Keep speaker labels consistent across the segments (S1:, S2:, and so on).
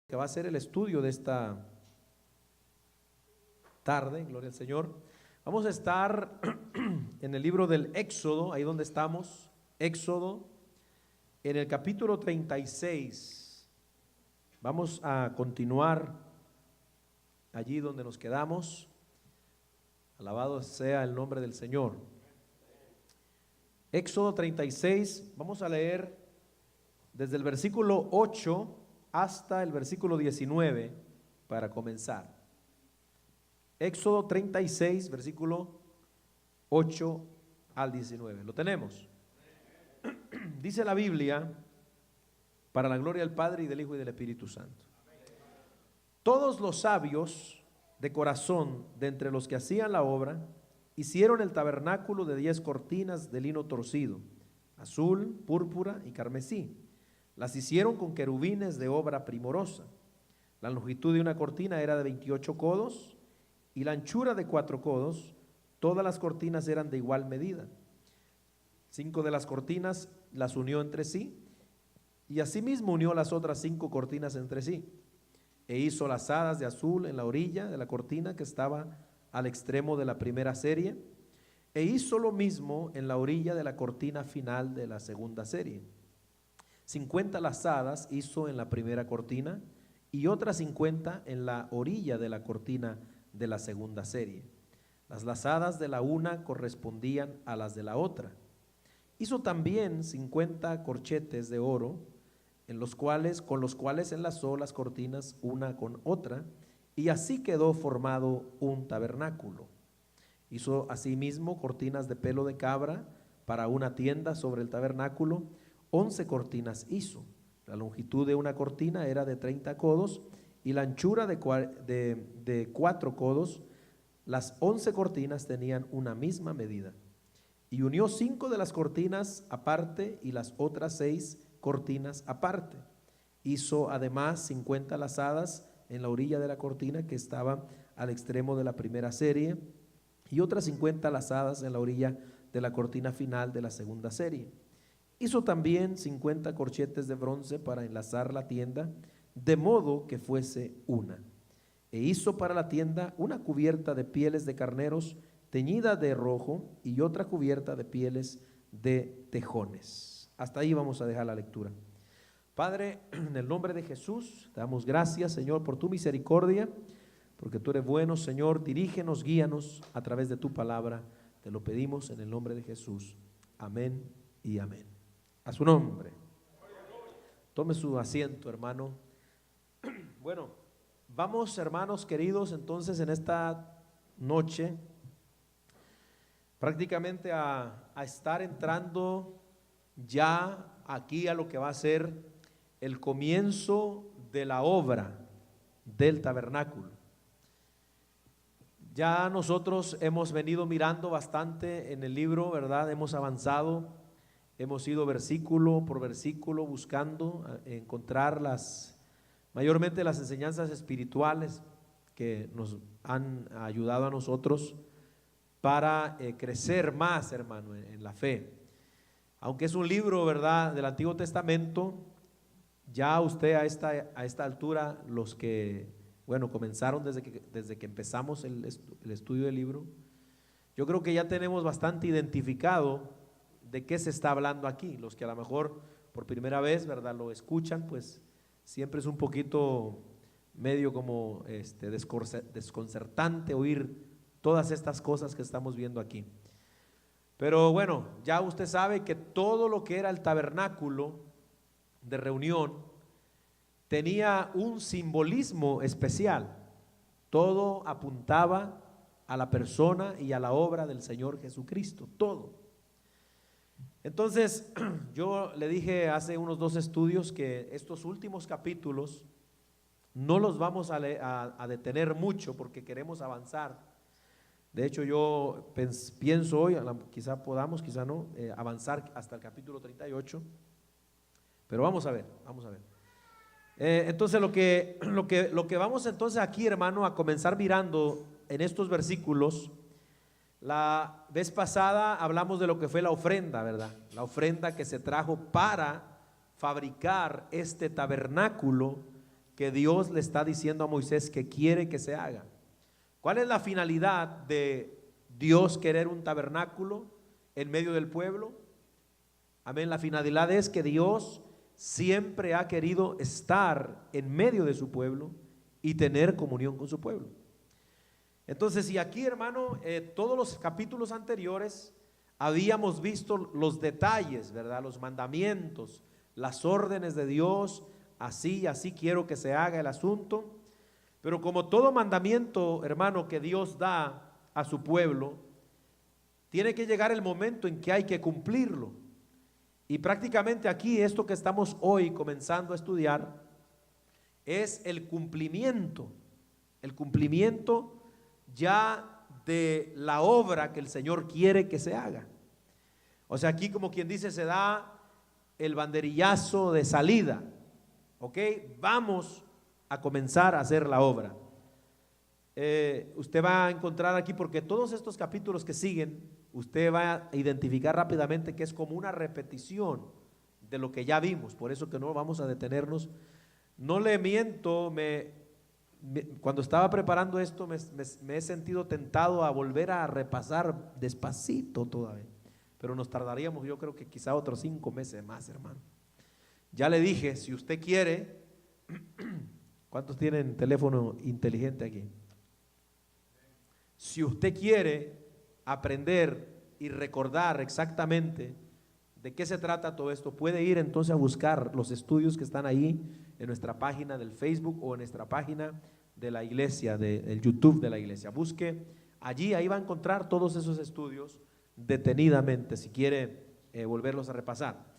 S1: Que va a ser el estudio de esta tarde, gloria al Señor. Vamos a estar en el libro del Éxodo, ahí donde estamos, Éxodo, en el capítulo 36. Vamos a continuar allí donde nos quedamos. Alabado sea el nombre del Señor. Éxodo 36, vamos a leer desde el versículo 8 hasta el versículo 19 para comenzar. Éxodo 36, versículo 8 al 19. ¿Lo tenemos? Dice la Biblia, para la gloria del Padre y del Hijo y del Espíritu Santo. Todos los sabios de corazón de entre los que hacían la obra hicieron el tabernáculo de 10 cortinas de lino torcido, azul, púrpura y carmesí. Las hicieron con querubines de obra primorosa. La longitud de una cortina era de 28 codos y la anchura de 4 codos. Todas las cortinas eran de igual medida. 5 de las cortinas las unió entre sí y asimismo unió las otras 5 cortinas entre sí. E hizo lazadas de azul en la orilla de la cortina que estaba al extremo de la primera serie. E hizo lo mismo en la orilla de la cortina final de la segunda serie. 50 lazadas hizo en la primera cortina y otras 50 en la orilla de la cortina de la segunda serie. Las lazadas de la una correspondían a las de la otra. Hizo también 50 corchetes de oro, con los cuales enlazó las cortinas una con otra, y así quedó formado un tabernáculo. Hizo asimismo cortinas de pelo de cabra para una tienda sobre el tabernáculo. 11 cortinas hizo. La longitud de una cortina era de 30 codos y la anchura de 4 codos. Las 11 cortinas tenían una misma medida. Y unió 5 de las cortinas aparte y las otras 6 cortinas aparte. Hizo además 50 lazadas en la orilla de la cortina que estaba al extremo de la primera serie y otras 50 lazadas en la orilla de la cortina final de la segunda serie. Hizo también 50 corchetes de bronce para enlazar la tienda, de modo que fuese una. E hizo para la tienda una cubierta de pieles de carneros teñida de rojo y otra cubierta de pieles de tejones. Hasta ahí vamos a dejar la lectura. Padre, en el nombre de Jesús, te damos gracias, Señor, por tu misericordia, porque tú eres bueno, Señor. Dirígenos, guíanos a través de tu palabra. Te lo pedimos en el nombre de Jesús. Amén y amén. A su nombre. Tome su asiento, hermano. Bueno, vamos, hermanos queridos, entonces en esta noche prácticamente a estar entrando ya aquí a lo que va a ser el comienzo de la obra del tabernáculo. Ya nosotros hemos venido mirando bastante en el libro, ¿verdad? Hemos avanzado. Hemos ido versículo por versículo buscando encontrar mayormente las enseñanzas espirituales que nos han ayudado a nosotros para crecer más, hermano, en la fe. Aunque es un libro, ¿verdad?, del Antiguo Testamento, ya usted a esta altura, los que, bueno, comenzaron desde que empezamos el estudio del libro, yo creo que ya tenemos bastante identificado de qué se está hablando aquí. Los que a lo mejor por primera vez, ¿verdad?, lo escuchan, pues siempre es un poquito medio como desconcertante oír todas estas cosas que estamos viendo aquí. Pero bueno, ya usted sabe que todo lo que era el tabernáculo de reunión tenía un simbolismo especial. Todo apuntaba a la persona y a la obra del Señor Jesucristo, todo. Entonces, yo le dije hace unos 2 estudios que estos últimos capítulos no los vamos a detener mucho porque queremos avanzar. De hecho, yo pienso hoy, quizá podamos, quizá no, avanzar hasta el capítulo 38, pero vamos a ver. Entonces, lo que vamos entonces aquí, hermano, a comenzar mirando en estos versículos. La vez pasada hablamos de lo que fue la ofrenda, ¿verdad? La ofrenda que se trajo para fabricar este tabernáculo que Dios le está diciendo a Moisés que quiere que se haga. ¿Cuál es la finalidad de Dios querer un tabernáculo en medio del pueblo? Amén. La finalidad es que Dios siempre ha querido estar en medio de su pueblo y tener comunión con su pueblo. Entonces, y aquí, hermano, todos los capítulos anteriores habíamos visto los detalles, ¿verdad? Los mandamientos, las órdenes de Dios, así quiero que se haga el asunto. Pero como todo mandamiento, hermano, que Dios da a su pueblo, tiene que llegar el momento en que hay que cumplirlo. Y prácticamente aquí esto que estamos hoy comenzando a estudiar es el cumplimiento ya de la obra que el Señor quiere que se haga. O sea, aquí como quien dice, se da el banderillazo de salida. Ok, vamos a comenzar a hacer la obra. Usted va a encontrar aquí, porque todos estos capítulos que siguen, usted va a identificar rápidamente que es como una repetición de lo que ya vimos. Por eso que no vamos a detenernos. No le miento, cuando estaba preparando esto me he sentido tentado a volver a repasar despacito todavía, pero nos tardaríamos, yo creo que quizá otros 5 meses más, hermano. Ya le dije, si usted quiere, ¿cuántos tienen teléfono inteligente aquí? Si usted quiere aprender y recordar exactamente de qué se trata todo esto, puede ir entonces a buscar los estudios que están ahí en nuestra página del Facebook o en nuestra página de la iglesia, del YouTube de la iglesia. Busque allí, ahí va a encontrar todos esos estudios detenidamente, si quiere volverlos a repasar.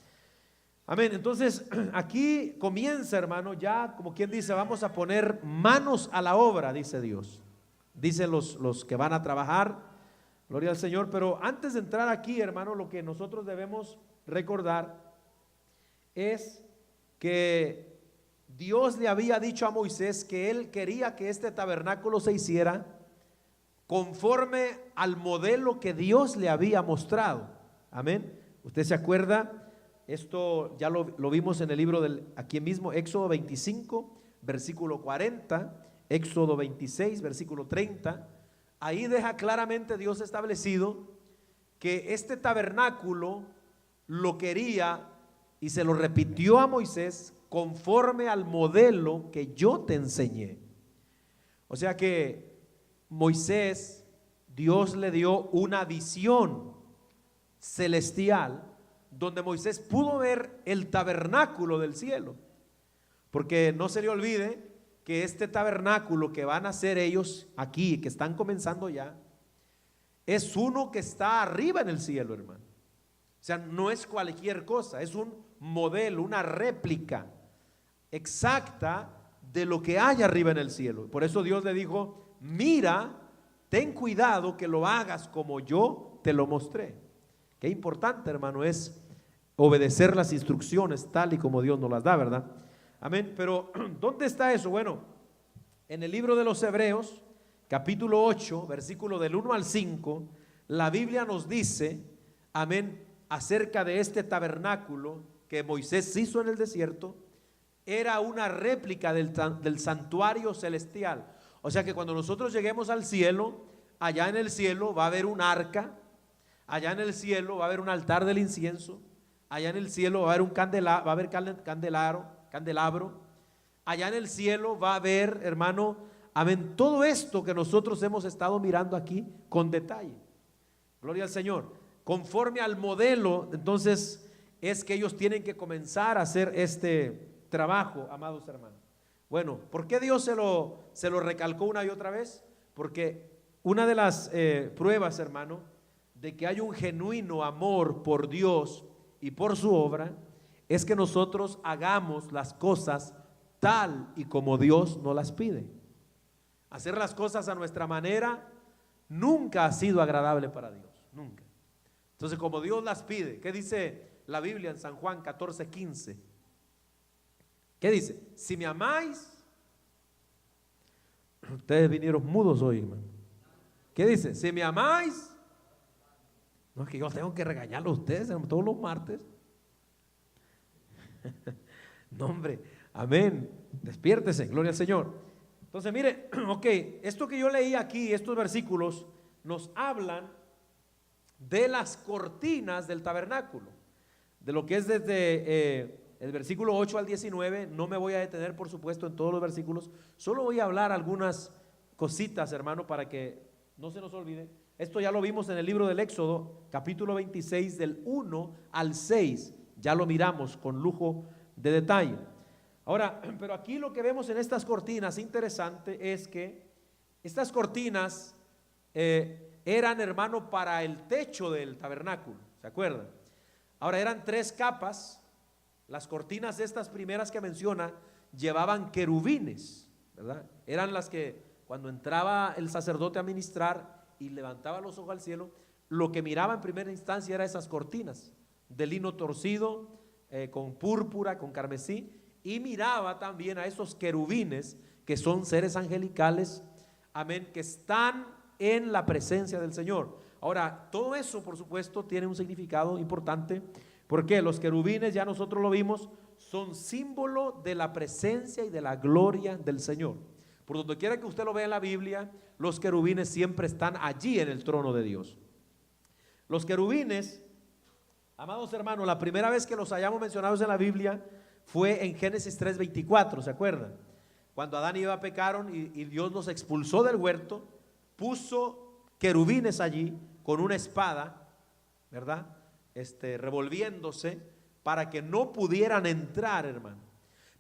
S1: Amén. Entonces aquí comienza, hermano, ya como quien dice, vamos a poner manos a la obra, dice Dios. Dicen los que van a trabajar, gloria al Señor. Pero antes de entrar aquí, hermano, lo que nosotros debemos recordar es que Dios le había dicho a Moisés que él quería que este tabernáculo se hiciera conforme al modelo que Dios le había mostrado. Amén. ¿Usted se acuerda? Esto ya lo vimos en el libro aquí mismo, Éxodo 25, versículo 40, Éxodo 26, versículo 30. Ahí deja claramente Dios establecido que este tabernáculo lo quería y se lo repitió a Moisés conforme al modelo que yo te enseñé. O sea que Moisés, Dios le dio una visión celestial donde Moisés pudo ver el tabernáculo del cielo. Porque no se le olvide que este tabernáculo que van a hacer ellos aquí, que están comenzando ya, es uno que está arriba en el cielo, hermano. O sea, no es cualquier cosa, es un modelo, una réplica exacta de lo que hay arriba en el cielo. Por eso Dios le dijo, mira, ten cuidado que lo hagas como yo te lo mostré. Qué importante, hermano, es obedecer las instrucciones tal y como Dios nos las da, ¿verdad? Amén. Pero ¿dónde está eso? Bueno, en el libro de los Hebreos, capítulo 8, versículo del 1 al 5, la Biblia nos dice, amén, acerca de este tabernáculo que Moisés hizo en el desierto. Era una réplica del santuario celestial. O sea que cuando nosotros lleguemos al cielo, allá en el cielo va a haber un arca, allá en el cielo va a haber un altar del incienso, allá en el cielo va a haber un candelabro, allá en el cielo va a haber, hermano, amén, todo esto que nosotros hemos estado mirando aquí con detalle. Gloria al Señor. Conforme al modelo, entonces es que ellos tienen que comenzar a hacer este trabajo, amados hermanos. Bueno, ¿por qué Dios se lo recalcó una y otra vez? Porque una de las pruebas, hermano, de que hay un genuino amor por Dios y por su obra, es que nosotros hagamos las cosas tal y como Dios nos las pide. Hacer las cosas a nuestra manera nunca ha sido agradable para Dios, nunca. Entonces, como Dios las pide, ¿qué dice la Biblia en San Juan 14:15? ¿Qué dice? Si me amáis, ustedes vinieron mudos hoy, hermano. ¿Qué dice? Si me amáis, no es que yo tengo que regañarlo a ustedes todos los martes. No, hombre, amén. Despiértese, gloria al Señor. Entonces mire, ok, esto que yo leí aquí, estos versículos nos hablan de las cortinas del tabernáculo, de lo que es desde el versículo 8 al 19. No me voy a detener, por supuesto, en todos los versículos, solo voy a hablar algunas cositas, hermano, para que no se nos olvide. Esto ya lo vimos en el libro del Éxodo, capítulo 26, del 1 al 6, ya lo miramos con lujo de detalle. Ahora, pero aquí lo que vemos en estas cortinas interesante es que estas cortinas eran, hermano, para el techo del tabernáculo, ¿se acuerdan? Ahora eran 3 capas. Las cortinas estas primeras que menciona llevaban querubines, ¿verdad? Eran las que cuando entraba el sacerdote a ministrar y levantaba los ojos al cielo, lo que miraba en primera instancia era esas cortinas de lino torcido, con púrpura, con carmesí, y miraba también a esos querubines que son seres angelicales, amén, que están en la presencia del Señor. Ahora, todo eso, por supuesto, tiene un significado importante, porque los querubines, ya nosotros lo vimos, son símbolo de la presencia y de la gloria del Señor. Por donde quiera que usted lo vea en la Biblia, los querubines siempre están allí en el trono de Dios. Los querubines, amados hermanos, la primera vez que los hayamos mencionados en la Biblia fue en Génesis 3:24, ¿se acuerdan? Cuando Adán y Eva pecaron y Dios los expulsó del huerto, puso querubines allí con una espada, ¿verdad? Revolviéndose para que no pudieran entrar, hermano.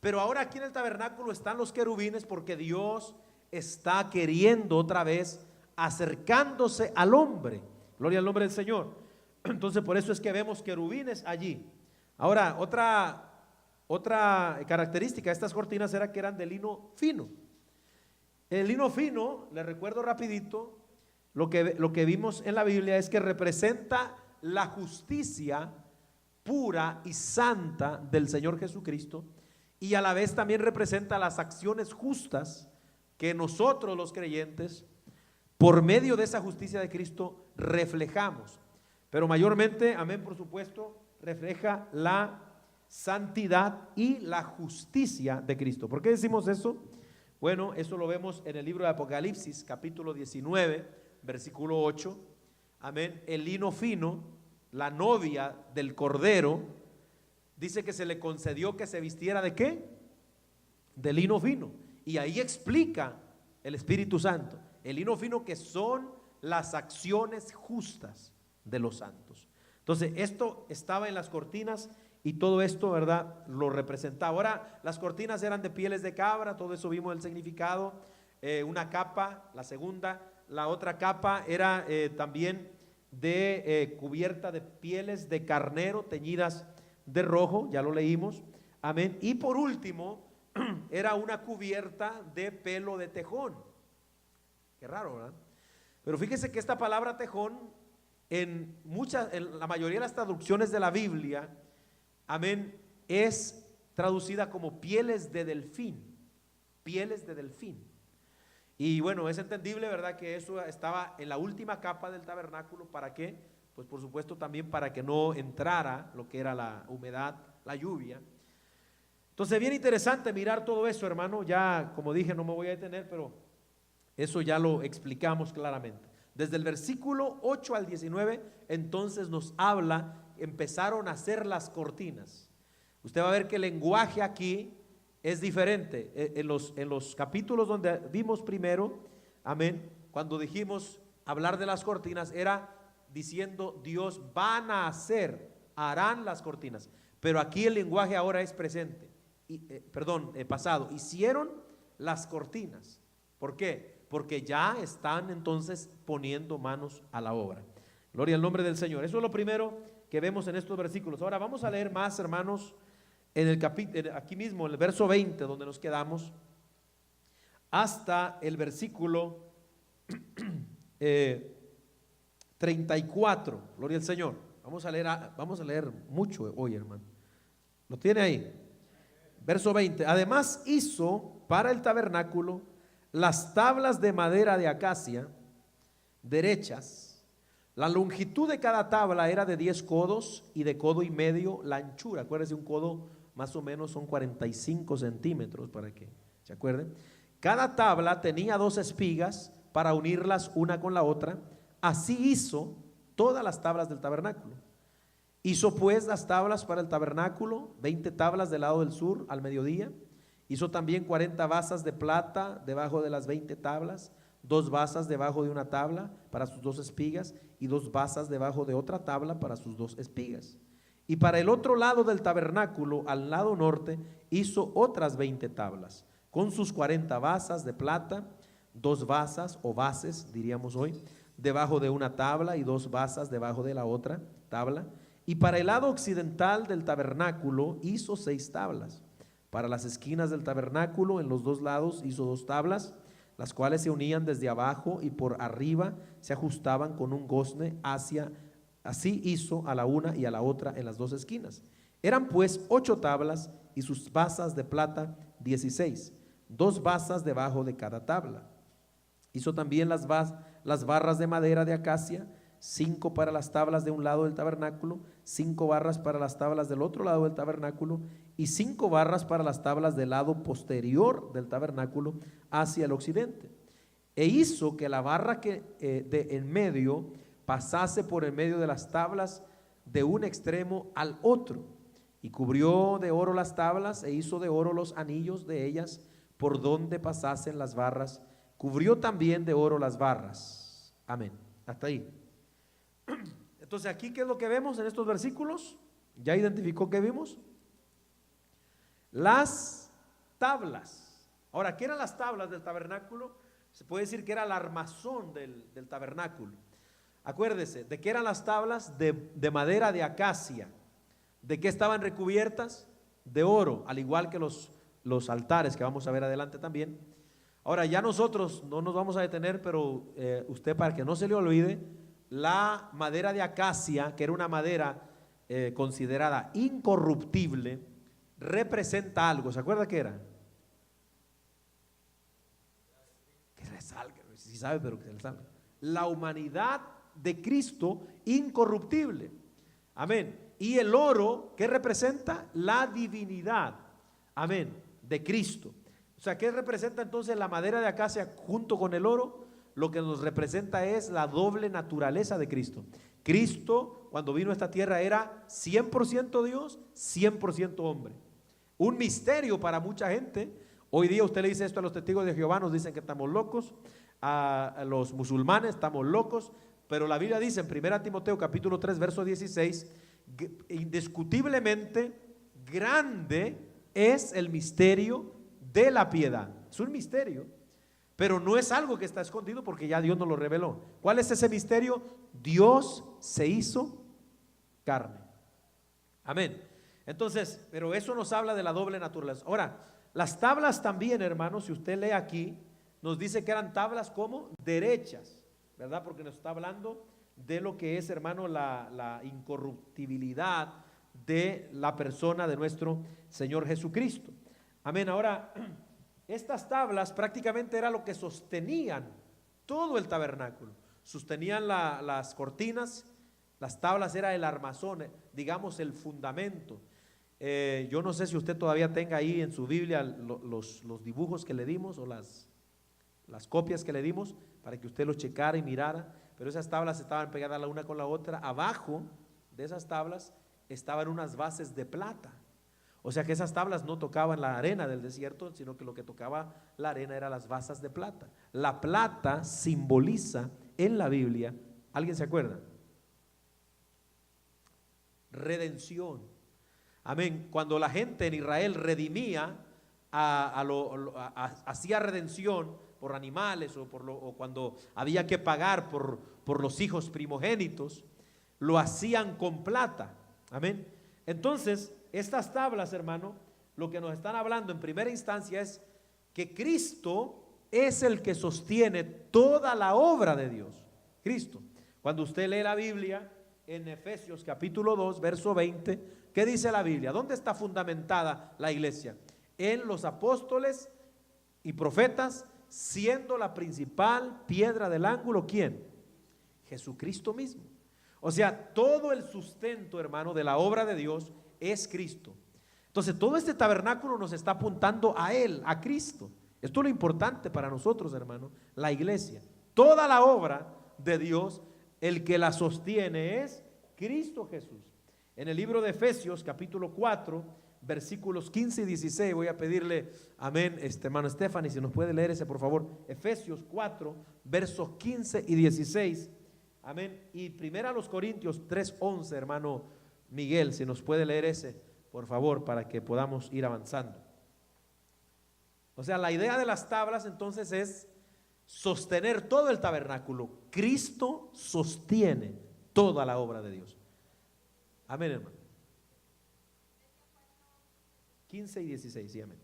S1: Pero ahora aquí en el tabernáculo están los querubines porque Dios está queriendo otra vez acercándose al hombre. Gloria al nombre del Señor. Entonces por eso es que vemos querubines allí. Ahora otra característica de estas cortinas era que eran de lino fino. El lino fino, les recuerdo rapidito, lo que vimos en la Biblia es que representa la justicia pura y santa del Señor Jesucristo, y a la vez también representa las acciones justas que nosotros los creyentes, por medio de esa justicia de Cristo, reflejamos. Pero mayormente, amén, por supuesto, refleja la santidad y la justicia de Cristo. ¿Por qué decimos eso? Bueno, eso lo vemos en el libro de Apocalipsis, capítulo 19, versículo 8. Amén. El lino fino, la novia del Cordero, dice que se le concedió que se vistiera ¿de qué? De lino fino. Y ahí explica el Espíritu Santo, el lino fino, que son las acciones justas de los santos. Entonces esto estaba en las cortinas y todo esto, ¿verdad?, lo representaba. Ahora las cortinas eran de pieles de cabra, todo eso vimos el significado. Una capa, la segunda, la otra capa era también de cubierta de pieles de carnero teñidas de rojo, ya lo leímos, amén. Y por último era una cubierta de pelo de tejón. Qué raro, ¿verdad? Pero fíjese que esta palabra tejón en la mayoría de las traducciones de la Biblia, amén, es traducida como pieles de delfín, pieles de delfín. Y bueno, es entendible, ¿verdad?, que eso estaba en la última capa del tabernáculo. ¿Para qué? Pues por supuesto también para que no entrara lo que era la humedad, la lluvia. Entonces bien interesante mirar todo eso, hermano. Ya como dije, no me voy a detener, pero eso ya lo explicamos claramente. Desde el versículo 8 al 19, entonces nos habla, empezaron a hacer las cortinas. Usted va a ver que el lenguaje aquí es diferente. En los capítulos donde vimos primero, amén, cuando dijimos hablar de las cortinas, era diciendo Dios van a hacer, harán las cortinas. Pero aquí el lenguaje ahora es presente, pasado. Hicieron las cortinas. ¿Por qué? Porque ya están entonces poniendo manos a la obra. Gloria al nombre del Señor. Eso es lo primero que vemos en estos versículos. Ahora vamos a leer más, hermanos, en el capítulo, aquí mismo, en el verso 20, donde nos quedamos, hasta el versículo 34. Gloria al Señor. Vamos a leer mucho hoy, hermano. ¿Lo tiene ahí? Verso 20. Además hizo para el tabernáculo las tablas de madera de acacia derechas. La longitud de cada tabla era de 10 codos y de codo y medio la anchura. Acuérdense, un codo más o menos son 45 centímetros para que se acuerden. Cada tabla tenía 2 espigas para unirlas una con la otra. Así hizo todas las tablas del tabernáculo. Hizo pues las tablas para el tabernáculo, 20 tablas del lado del sur al mediodía. Hizo también 40 basas de plata debajo de las 20 tablas, 2 basas debajo de una tabla para sus 2 espigas y 2 basas debajo de otra tabla para sus 2 espigas. Y para el otro lado del tabernáculo, al lado norte, hizo otras 20 tablas, con sus 40 basas de plata, 2 basas o bases, diríamos hoy, debajo de una tabla y 2 basas debajo de la otra tabla. Y para el lado occidental del tabernáculo hizo 6 tablas. Para las esquinas del tabernáculo, en los 2 lados, hizo 2 tablas, las cuales se unían desde abajo y por arriba se ajustaban con un gozne hacia. Así hizo a la una y a la otra en las 2 esquinas. Eran pues 8 tablas y sus basas de plata 16, 2 basas debajo de cada tabla. Hizo también las barras de madera de acacia, 5 para las tablas de un lado del tabernáculo, 5 barras para las tablas del otro lado del tabernáculo y 5 barras para las tablas del lado posterior del tabernáculo hacia el occidente. E hizo que la barra que de en medio pasase por en medio de las tablas de un extremo al otro, y cubrió de oro las tablas e hizo de oro los anillos de ellas por donde pasasen las barras. Cubrió también de oro las barras. Amén. Hasta ahí. Entonces, aquí, ¿qué es lo que vemos en estos versículos? ¿Ya identificó qué vimos? Las tablas. Ahora, ¿qué eran las tablas del tabernáculo? Se puede decir que era el armazón del tabernáculo. Acuérdese, ¿de qué eran las tablas? De madera de acacia. ¿De qué estaban recubiertas? De oro, al igual que los altares que vamos a ver adelante también. Ahora, ya nosotros no nos vamos a detener, pero usted, para que no se le olvide, la madera de acacia, que era una madera considerada incorruptible, representa algo. ¿Se acuerda qué era? Que resalga, si sabe, pero que resalga. La humanidad de Cristo incorruptible. Amén. Y el oro, ¿qué representa? La divinidad. Amén. De Cristo. O sea, ¿qué representa entonces la madera de acacia junto con el oro? Lo que nos representa es la doble naturaleza de Cristo. Cristo, cuando vino a esta tierra, era 100% Dios, 100% hombre. Un misterio para mucha gente. Hoy día usted le dice esto a los testigos de Jehová, nos dicen que estamos locos. A los musulmanes estamos locos. Pero la Biblia dice en 1 Timoteo capítulo 3 verso 16, indiscutiblemente grande es el misterio de la piedad. Es un misterio, pero no es algo que está escondido porque ya Dios nos lo reveló. ¿Cuál es ese misterio? Dios se hizo carne. Amén. Entonces, pero eso nos habla de la doble naturaleza. Ahora, las tablas también, hermanos, si usted lee aquí, nos dice que eran tablas como derechas, ¿verdad? Porque nos está hablando de lo que es, hermano, la incorruptibilidad de la persona de nuestro Señor Jesucristo. Amén. Ahora, estas tablas prácticamente era lo que sostenían todo el tabernáculo. Sostenían las cortinas, las tablas era el armazón, digamos el fundamento. Yo no sé si usted todavía tenga ahí en su Biblia los dibujos que le dimos o las copias que le dimos para que usted los checara y mirara, pero esas tablas estaban pegadas la una con la otra. Abajo de esas tablas estaban unas bases de plata. O sea que esas tablas no tocaban la arena del desierto, sino que lo que tocaba la arena eran las basas de plata. La plata simboliza en la Biblia, ¿alguien se acuerda? Redención. Amén. Cuando la gente en Israel redimía, hacía redención por animales o cuando había que pagar por los hijos primogénitos, lo hacían con plata. Amén. Entonces, estas tablas, hermano, lo que nos están hablando en primera instancia es que Cristo es el que sostiene toda la obra de Dios. Cristo. Cuando usted lee la Biblia en Efesios capítulo 2, verso 20, ¿qué dice la Biblia? ¿Dónde está fundamentada la iglesia? En los apóstoles y profetas, siendo la principal piedra del ángulo, ¿quién? Jesucristo mismo. O sea, todo el sustento, hermano, de la obra de Dios es Cristo. Entonces todo este tabernáculo nos está apuntando a Él, a Cristo. Esto es lo importante para nosotros, hermano, la iglesia. Toda la obra de Dios, el que la sostiene es Cristo Jesús. En el libro de Efesios, capítulo 4, versículos 15 y 16, voy a pedirle, amén, hermano Stephanie, si nos puede leer ese, por favor. Efesios 4, versos 15 y 16, amén. Y primero a los Corintios 3:11, hermano Miguel, si nos puede leer ese, por favor, para que podamos ir avanzando. O sea, la idea de las tablas entonces es sostener todo el tabernáculo. Cristo sostiene toda la obra de Dios. Amén, hermano. 15 y 16, sí, amén.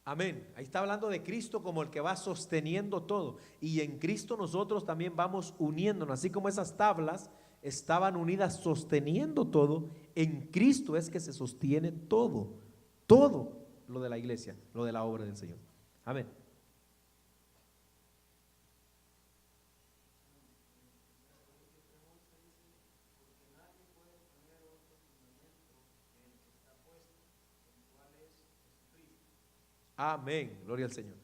S1: Amén. Ahí está hablando de Cristo como el que va sosteniendo todo. Y en Cristo nosotros también vamos uniéndonos. Así como esas tablas estaban unidas sosteniendo todo, en Cristo es que se sostiene todo. Todo lo de la iglesia, lo de la obra del Señor. Amén. Amén, gloria al Señor.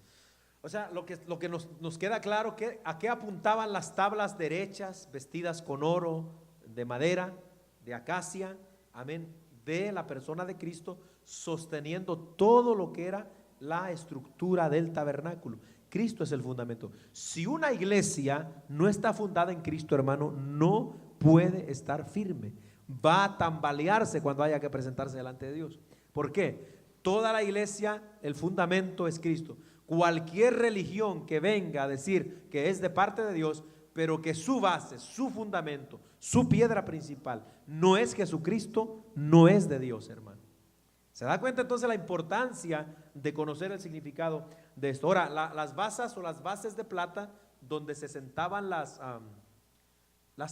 S1: O sea, lo que nos queda claro, que a qué apuntaban las tablas derechas, vestidas con oro, de madera, de acacia, amén, de la persona de Cristo, sosteniendo todo lo que era la estructura del tabernáculo. Cristo es el fundamento. Si una iglesia no está fundada en Cristo, hermano, no puede estar firme. Va a tambalearse cuando haya que presentarse delante de Dios. ¿Por qué? Toda la iglesia, el fundamento es Cristo. Cualquier religión que venga a decir que es de parte de Dios, pero que su base, su fundamento, su piedra principal no es Jesucristo, no es de Dios, hermano. ¿Se da cuenta entonces la importancia de conocer el significado de esto? Ahora, las basas o las bases de plata donde se sentaban las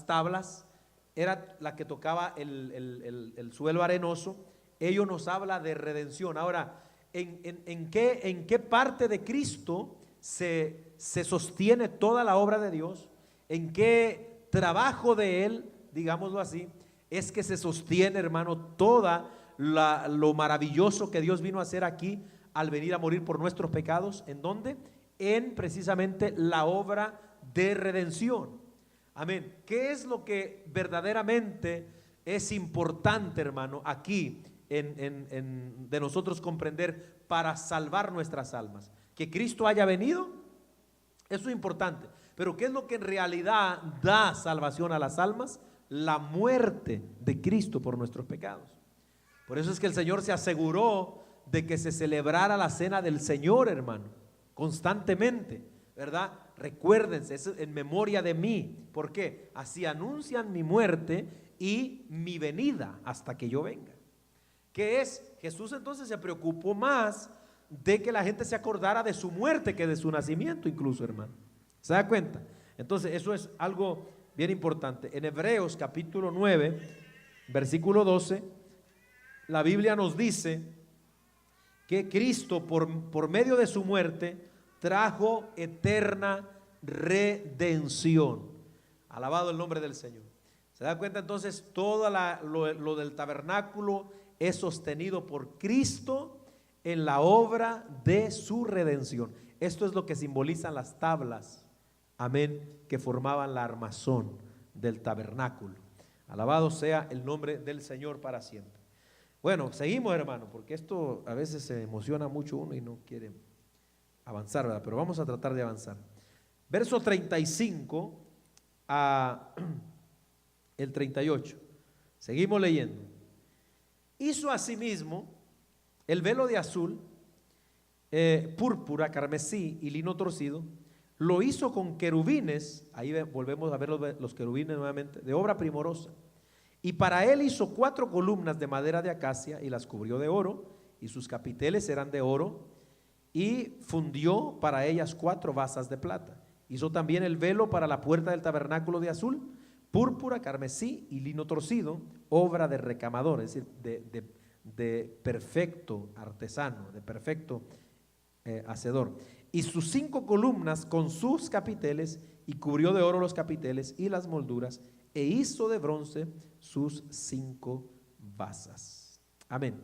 S1: tablas, era la que tocaba el suelo arenoso. Ello nos habla de redención. Ahora, ¿en qué parte de Cristo se sostiene toda la obra de Dios? ¿En qué trabajo de Él, digámoslo así, es que se sostiene, hermano, toda lo maravilloso que Dios vino a hacer aquí al venir a morir por nuestros pecados? ¿En dónde? En precisamente la obra de redención. Amén. ¿Qué es lo que verdaderamente es importante, hermano, aquí de nosotros comprender para salvar nuestras almas? Que Cristo haya venido, eso es importante. Pero ¿qué es lo que en realidad da salvación a las almas? La muerte de Cristo por nuestros pecados. Por eso es que el Señor se aseguró de que se celebrara la cena del Señor, hermano, constantemente, ¿verdad? Recuérdense, es en memoria de mí. ¿Por qué? Así anuncian mi muerte y mi venida hasta que yo venga. ¿Qué es? Jesús entonces se preocupó más de que la gente se acordara de su muerte que de su nacimiento incluso, hermano. ¿Se da cuenta? Entonces eso es algo bien importante. En Hebreos capítulo 9, versículo 12, la Biblia nos dice que Cristo por medio de su muerte trajo eterna redención. Alabado el nombre del Señor. ¿Se da cuenta entonces? Todo lo del tabernáculo es sostenido por Cristo en la obra de su redención. Esto es lo que simbolizan las tablas, amén, que formaban la armazón del tabernáculo. Alabado sea el nombre del Señor para siempre. Bueno, seguimos, hermano, porque esto a veces se emociona mucho uno y no quiere avanzar, ¿verdad? Pero vamos a tratar de avanzar. Verso 35 a el 38. Seguimos leyendo. Hizo asimismo el velo de azul, púrpura, carmesí y lino torcido. Lo hizo con querubines. Ahí volvemos a ver los querubines nuevamente, de obra primorosa. Y para él hizo 4 columnas de madera de acacia y las cubrió de oro, y sus capiteles eran de oro, y fundió para ellas 4 basas de plata. Hizo también el velo para la puerta del tabernáculo de azul, púrpura, carmesí y lino torcido, obra de recamador, es decir, de perfecto artesano, de perfecto hacedor. Y sus 5 columnas con sus capiteles, y cubrió de oro los capiteles y las molduras, e hizo de bronce sus 5 basas. Amén.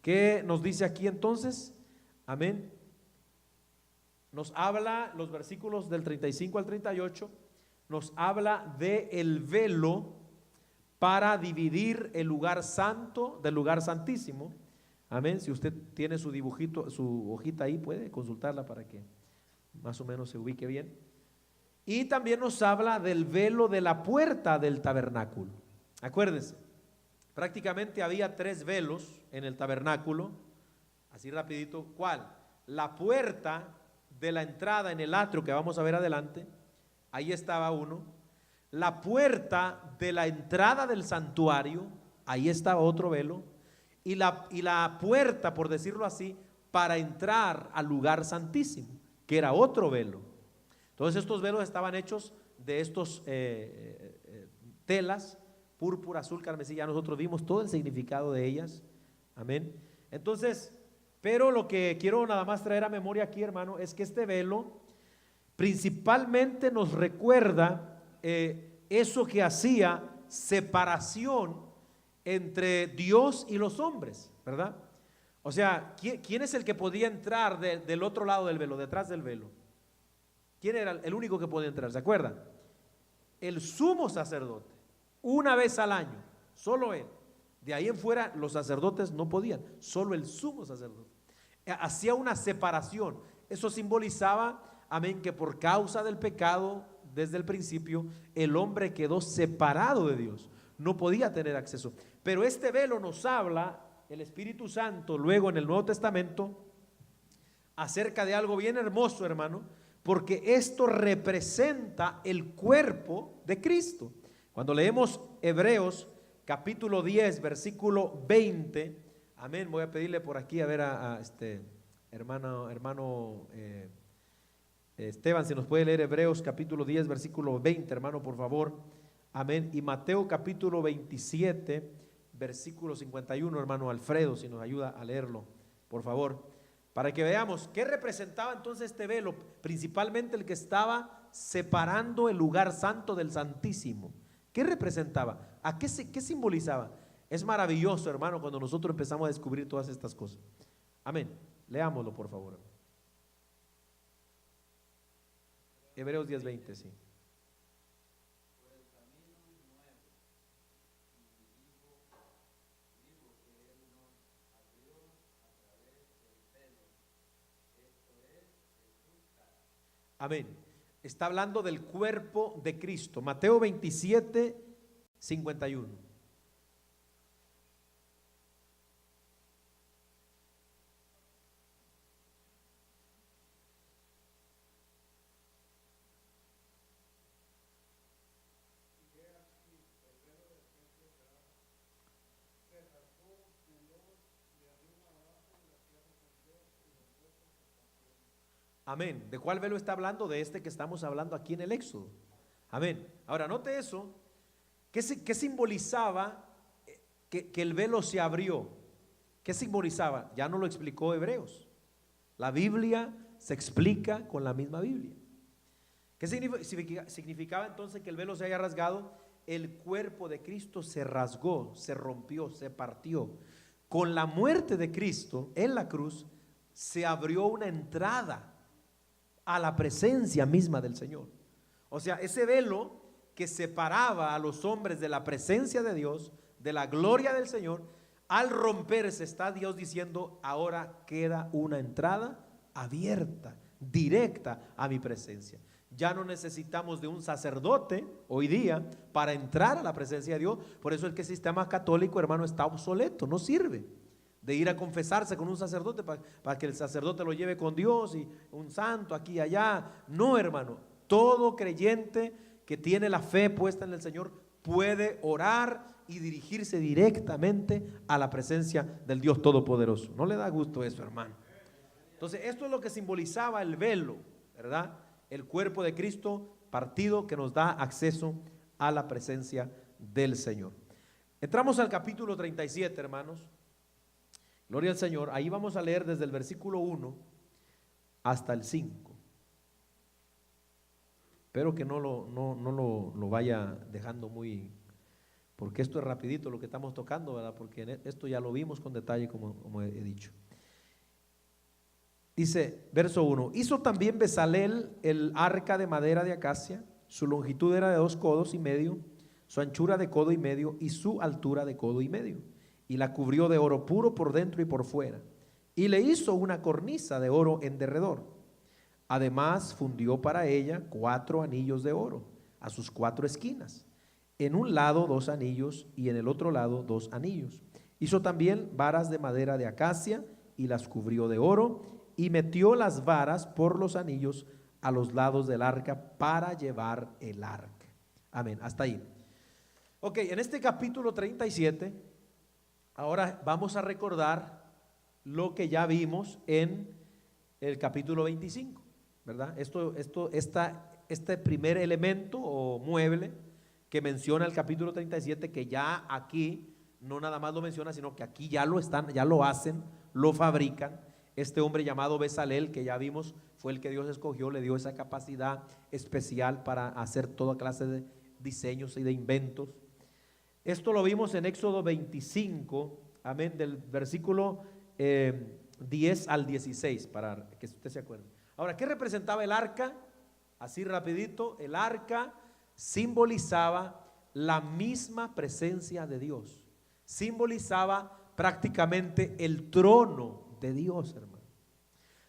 S1: ¿Qué nos dice aquí entonces? Amén. Nos habla, los versículos del 35 al 38, nos habla de el velo para dividir el lugar santo del lugar santísimo. Amén. Si usted tiene su dibujito, su hojita ahí, puede consultarla para que más o menos se ubique bien. Y también nos habla del velo de la puerta del tabernáculo. Acuérdense, prácticamente había 3 velos en el tabernáculo. Así rapidito, ¿cuál? La puerta de la entrada en el atrio que vamos a ver adelante, ahí estaba uno. La puerta de la entrada del santuario, ahí estaba otro velo. Y la puerta, por decirlo así, para entrar al lugar santísimo, que era otro velo. Entonces estos velos estaban hechos de estos telas, púrpura, azul, carmesí. Ya nosotros vimos todo el significado de ellas. Amén. Entonces, pero lo que quiero nada más traer a memoria aquí, hermano, es que este velo principalmente nos recuerda eso que hacía separación entre Dios y los hombres, ¿verdad? O sea, ¿quién es el que podía entrar del otro lado del velo, detrás del velo? ¿Quién era el único que podía entrar? ¿Se acuerdan? El sumo sacerdote, una vez al año, solo él. De ahí en fuera los sacerdotes no podían, solo el sumo sacerdote. Hacía una separación. Eso simbolizaba, amén, que por causa del pecado, desde el principio, el hombre quedó separado de Dios. No podía tener acceso. Pero este velo nos habla, el Espíritu Santo, luego en el Nuevo Testamento, acerca de algo bien hermoso, hermano, porque esto representa el cuerpo de Cristo. Cuando leemos Hebreos capítulo 10, versículo 20, amén, voy a pedirle por aquí a ver a este hermano Esteban, si nos puede leer Hebreos capítulo 10, versículo 20, hermano, por favor, amén, y Mateo capítulo 27, versículo 51, hermano Alfredo, si nos ayuda a leerlo, por favor. Para que veamos qué representaba entonces este velo, principalmente el que estaba separando el lugar santo del santísimo. ¿Qué representaba? ¿Qué simbolizaba? Es maravilloso, hermano, cuando nosotros empezamos a descubrir todas estas cosas. Amén. Leámoslo, por favor. Hebreos 10:20, sí. Amén. Está hablando del cuerpo de Cristo. Mateo 27, 51. Amén. ¿De cuál velo está hablando? De este que estamos hablando aquí en el Éxodo. Amén. Ahora, note eso. ¿Qué simbolizaba que el velo se abrió? ¿Qué simbolizaba? Ya no lo explicó Hebreos. La Biblia se explica con la misma Biblia. ¿Qué significaba entonces que el velo se haya rasgado? El cuerpo de Cristo se rasgó, se rompió, se partió. Con la muerte de Cristo en la cruz se abrió una entrada a la presencia misma del Señor. O sea, ese velo que separaba a los hombres de la presencia de Dios, de la gloria del Señor, al romperse está Dios diciendo: ahora queda una entrada abierta, directa a mi presencia. Ya no necesitamos de un sacerdote hoy día para entrar a la presencia de Dios. Por eso es que el sistema católico, hermano, está obsoleto, no sirve de ir a confesarse con un sacerdote para que el sacerdote lo lleve con Dios y un santo aquí y allá. No, hermano, todo creyente que tiene la fe puesta en el Señor puede orar y dirigirse directamente a la presencia del Dios Todopoderoso. ¿No le da gusto eso, hermano? Entonces, esto es lo que simbolizaba el velo, ¿verdad? El cuerpo de Cristo partido que nos da acceso a la presencia del Señor. Entramos al capítulo 37, hermanos. Gloria al Señor. Ahí vamos a leer desde el versículo 1 hasta el 5. Espero que no lo vaya dejando muy, porque esto es rapidito lo que estamos tocando, ¿verdad? Porque esto ya lo vimos con detalle, como he dicho. Dice, verso 1, hizo también Bezalel el arca de madera de acacia, su longitud era de 2 codos y medio, su anchura de codo y medio y su altura de codo y medio, y la cubrió de oro puro por dentro y por fuera, y le hizo una cornisa de oro en derredor. Además fundió para ella 4 anillos de oro a sus 4 esquinas, en un lado 2 anillos y en el otro lado 2 anillos. Hizo también varas de madera de acacia y las cubrió de oro, y metió las varas por los anillos a los lados del arca para llevar el arca. Amén, hasta ahí. Ok, en este capítulo 37, ahora vamos a recordar lo que ya vimos en el capítulo 25, ¿verdad? Este primer elemento o mueble que menciona el capítulo 37, que ya aquí no nada más lo menciona, sino que aquí ya lo hacen, lo fabrican. Este hombre llamado Bezalel, que ya vimos, fue el que Dios escogió, le dio esa capacidad especial para hacer toda clase de diseños y de inventos. Esto lo vimos en Éxodo 25, amén, del versículo 10 al 16, para que usted se acuerde. Ahora, ¿qué representaba el arca? Así rapidito, el arca simbolizaba la misma presencia de Dios, simbolizaba prácticamente el trono de Dios, hermano.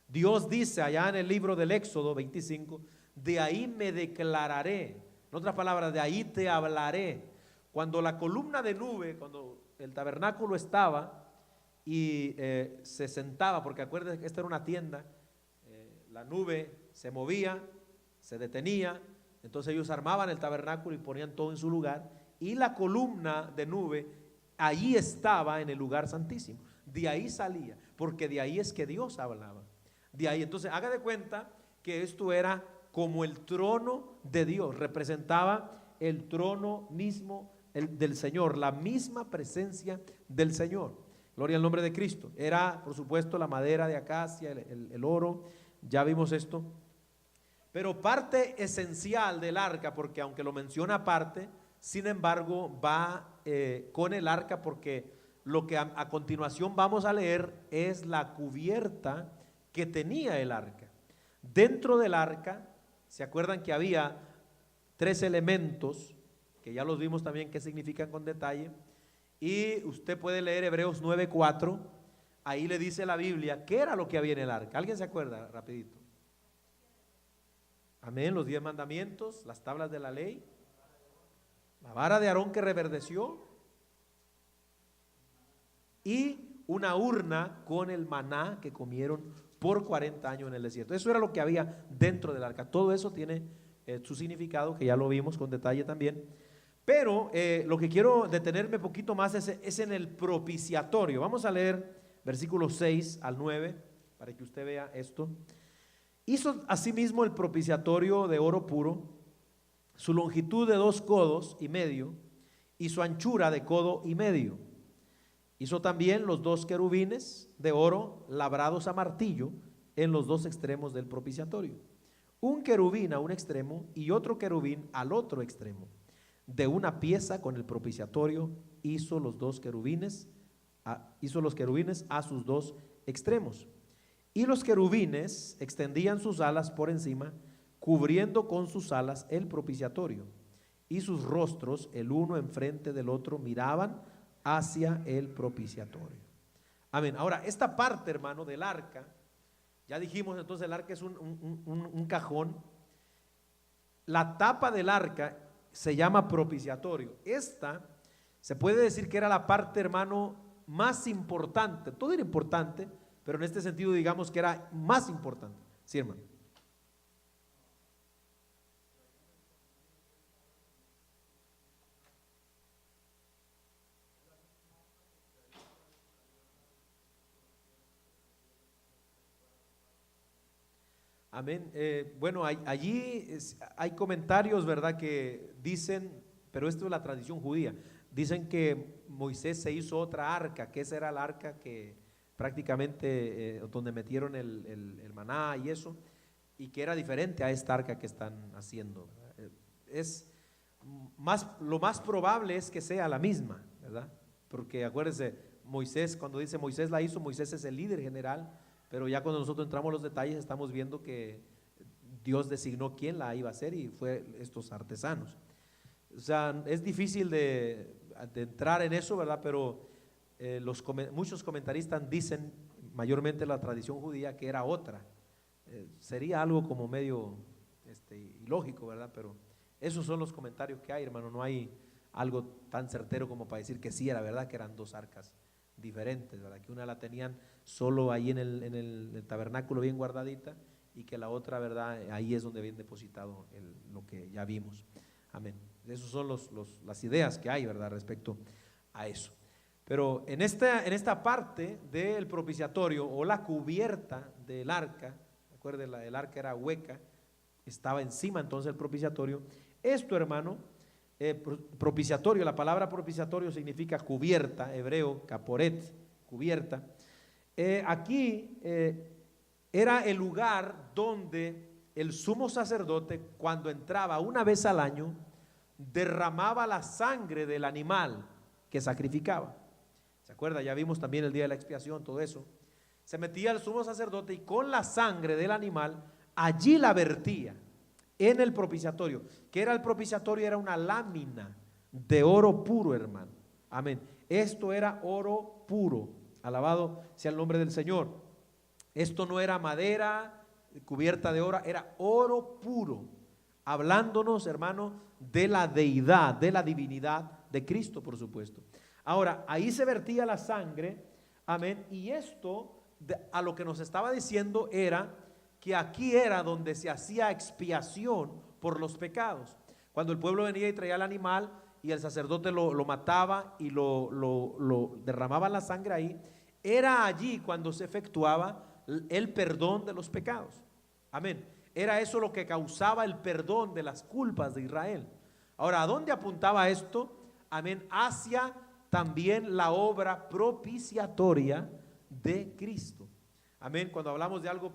S1: Dios dice allá en el libro del Éxodo 25, de ahí me declararé, en otras palabras, de ahí te hablaré. Cuando la columna de nube, cuando el tabernáculo estaba y se sentaba, porque acuérdense que esta era una tienda, la nube se movía, se detenía, entonces ellos armaban el tabernáculo y ponían todo en su lugar, y la columna de nube ahí estaba en el lugar santísimo. De ahí salía, porque de ahí es que Dios hablaba. De ahí, entonces haga de cuenta que esto era como el trono de Dios, representaba el trono mismo del Señor, la misma presencia del Señor. Gloria al nombre de Cristo. Era, por supuesto, la madera de acacia, el oro, ya vimos esto. Pero parte esencial del arca, porque aunque lo menciona aparte, sin embargo va con el arca, porque lo que a continuación vamos a leer es la cubierta que tenía el arca. Dentro del arca, ¿se acuerdan que había 3 elementos, que ya los vimos también qué significan con detalle? Y usted puede leer Hebreos 9:4, ahí le dice la Biblia qué era lo que había en el arca. ¿Alguien se acuerda? Rapidito. Amén, los 10 mandamientos, las tablas de la ley, la vara de Aarón que reverdeció, y una urna con el maná que comieron por 40 años en el desierto. Eso era lo que había dentro del arca. Todo eso tiene su significado, que ya lo vimos con detalle también. Pero lo que quiero detenerme un poquito más es en el propiciatorio. Vamos a leer versículos 6 al 9 para que usted vea esto. Hizo asimismo el propiciatorio de oro puro, su longitud de 2 codos y medio y su anchura de codo y medio. Hizo también los 2 querubines de oro labrados a martillo en los 2 extremos del propiciatorio. Un querubín a un extremo y otro querubín al otro extremo. De una pieza con el propiciatorio hizo los querubines a sus 2 extremos. Y los querubines extendían sus alas por encima, cubriendo con sus alas el propiciatorio. Y sus rostros, el uno enfrente del otro, miraban hacia el propiciatorio. Amén. Ahora, esta parte, hermano, del arca, ya dijimos entonces, el arca es un cajón. La tapa del arca se llama propiciatorio. Esta se puede decir que era la parte, hermano, más importante. Todo era importante, pero en este sentido digamos que era más importante. Sí, hermano. Amén. Bueno, allí hay comentarios, ¿verdad?, que dicen, pero esto es la tradición judía, dicen que Moisés se hizo otra arca, que esa era la arca que prácticamente donde metieron el maná y eso, y que era diferente a esta arca que están haciendo, ¿verdad? Es lo más probable es que sea la misma, ¿verdad? Porque acuérdense, Moisés, cuando dice Moisés la hizo, Moisés es el líder general, pero ya cuando nosotros entramos en los detalles estamos viendo que Dios designó quién la iba a hacer y fue estos artesanos. O sea, es difícil de entrar en eso, ¿verdad? Pero muchos comentaristas dicen, mayormente la tradición judía, que era otra. Sería algo como medio ilógico, ¿verdad? Pero esos son los comentarios que hay, hermano. No hay algo tan certero como para decir que sí era verdad, que eran dos arcas diferentes, ¿verdad? Que una la tenían solo ahí en el tabernáculo bien guardadita, y que la otra, ¿verdad?, ahí es donde habían depositado lo que ya vimos. Amén. Esas son las ideas que hay, ¿verdad?, respecto a eso. Pero en esta parte del propiciatorio, o la cubierta del arca, recuerden, el arca era hueca, estaba encima entonces el propiciatorio. Esto, hermano, propiciatorio, la palabra propiciatorio significa cubierta, hebreo, caporet, cubierta. Aquí era el lugar donde el sumo sacerdote, cuando entraba una vez al año, derramaba la sangre del animal que sacrificaba. ¿Se acuerda? Ya vimos también el día de la expiación, todo eso. Se metía el sumo sacerdote y con la sangre del animal allí la vertía en el propiciatorio. ¿Qué era el propiciatorio? Era una lámina de oro puro, hermano. Amén. Esto era oro puro. Alabado sea el nombre del Señor. Esto no era madera cubierta de oro, era oro puro, hablándonos, hermano, de la deidad, de la divinidad de Cristo, por supuesto. Ahora, ahí se vertía la sangre, amén, y esto a lo que nos estaba diciendo era que aquí era donde se hacía expiación por los pecados. Cuando el pueblo venía y traía el animal y el sacerdote lo mataba y lo derramaba la sangre ahí, era allí cuando se efectuaba el perdón de los pecados. Amén. Era eso lo que causaba el perdón de las culpas de Israel. Ahora, ¿a dónde apuntaba esto? Amén. Hacia también la obra propiciatoria de Cristo. Amén. Cuando hablamos de algo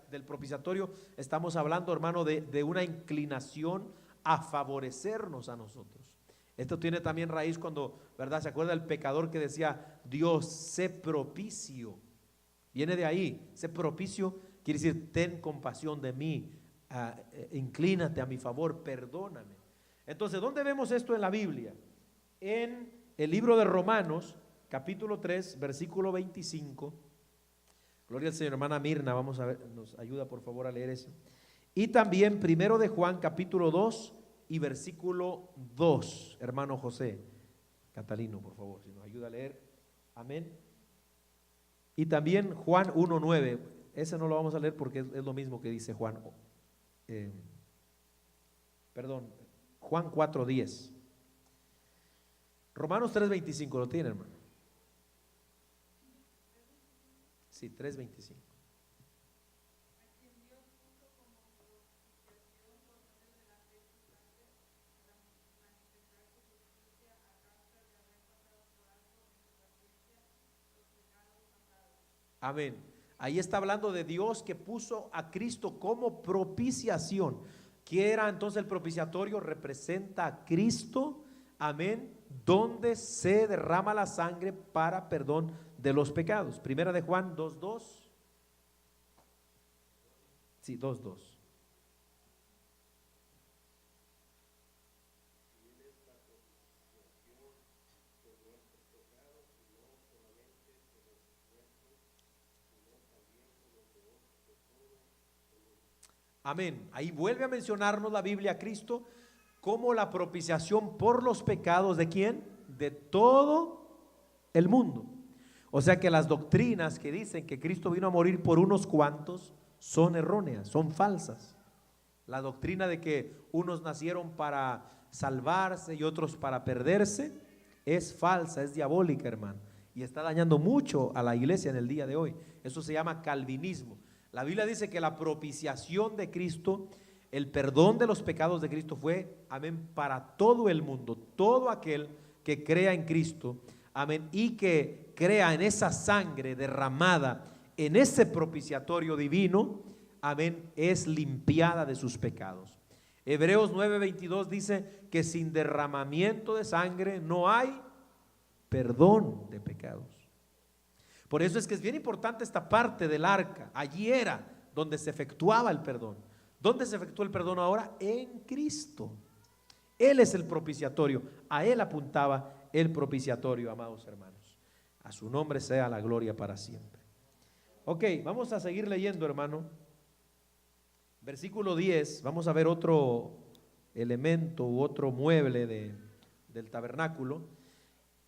S1: del propiciatorio, estamos hablando, hermano, de una inclinación a favorecernos a nosotros. Esto tiene también raíz cuando, ¿verdad?, se acuerda el pecador que decía: Dios, sé propicio. Viene de ahí. Sé propicio quiere decir: ten compasión de mí, inclínate a mi favor, perdóname. Entonces, ¿dónde vemos esto en la Biblia? En el libro de Romanos, capítulo 3, versículo 25. Gloria al Señor. Hermana Mirna, vamos a ver, nos ayuda por favor a leer eso. Y también primero de Juan, capítulo 2 y versículo 2. Hermano José Catalino, por favor, si nos ayuda a leer. Amén. Y también Juan 1:9. Ese no lo vamos a leer porque es lo mismo que dice Juan. Juan 4:10. Romanos 3:25, ¿lo tiene, hermano? Sí, 3:25. Amén. Ahí está hablando de Dios que puso a Cristo como propiciación. ¿Qué era entonces el propiciatorio? Representa a Cristo, amén, donde se derrama la sangre para perdón de los pecados. Primera de Juan 2:2. Sí, 2:2. Amén. Ahí vuelve a mencionarnos la Biblia a Cristo como la propiciación por los pecados ¿de quién? De todo el mundo. O sea que las doctrinas que dicen que Cristo vino a morir por unos cuantos son erróneas, son falsas. La doctrina de que unos nacieron para salvarse y otros para perderse es falsa, es diabólica, hermano, y está dañando mucho a la iglesia en el día de hoy. Eso se llama calvinismo. La Biblia dice que la propiciación de Cristo, el perdón de los pecados de Cristo fue, amén, para todo el mundo, todo aquel que crea en Cristo, amén, y que crea en esa sangre derramada, en ese propiciatorio divino, amén, es limpiada de sus pecados. Hebreos 9:22 dice que sin derramamiento de sangre no hay perdón de pecados. Por eso es que es bien importante esta parte del arca. Allí era donde se efectuaba el perdón. ¿Dónde se efectúa el perdón ahora? En Cristo. Él es el propiciatorio. A Él apuntaba el propiciatorio, amados hermanos. A su nombre sea la gloria para siempre. Ok, vamos a seguir leyendo, hermano. Versículo 10, vamos a ver otro elemento u otro mueble del tabernáculo.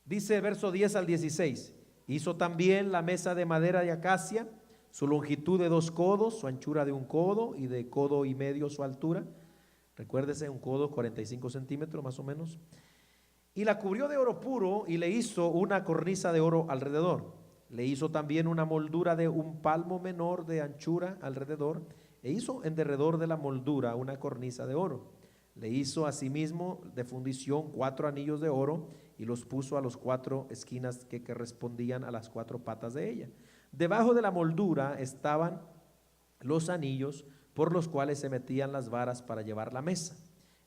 S1: Dice verso 10 al 16: hizo también la mesa de madera de acacia, su longitud de 2 codos, su anchura de 1 codo y de codo y medio su altura. Recuérdese, 1 codo 45 centímetros más o menos. Y la cubrió de oro puro y le hizo una cornisa de oro alrededor. Le hizo también una moldura de 1 palmo menor de anchura alrededor, e hizo en derredor de la moldura una cornisa de oro. Le hizo asimismo de fundición 4 anillos de oro y los puso a las 4 esquinas que correspondían a las 4 patas de ella. Debajo de la moldura estaban los anillos por los cuales se metían las varas para llevar la mesa.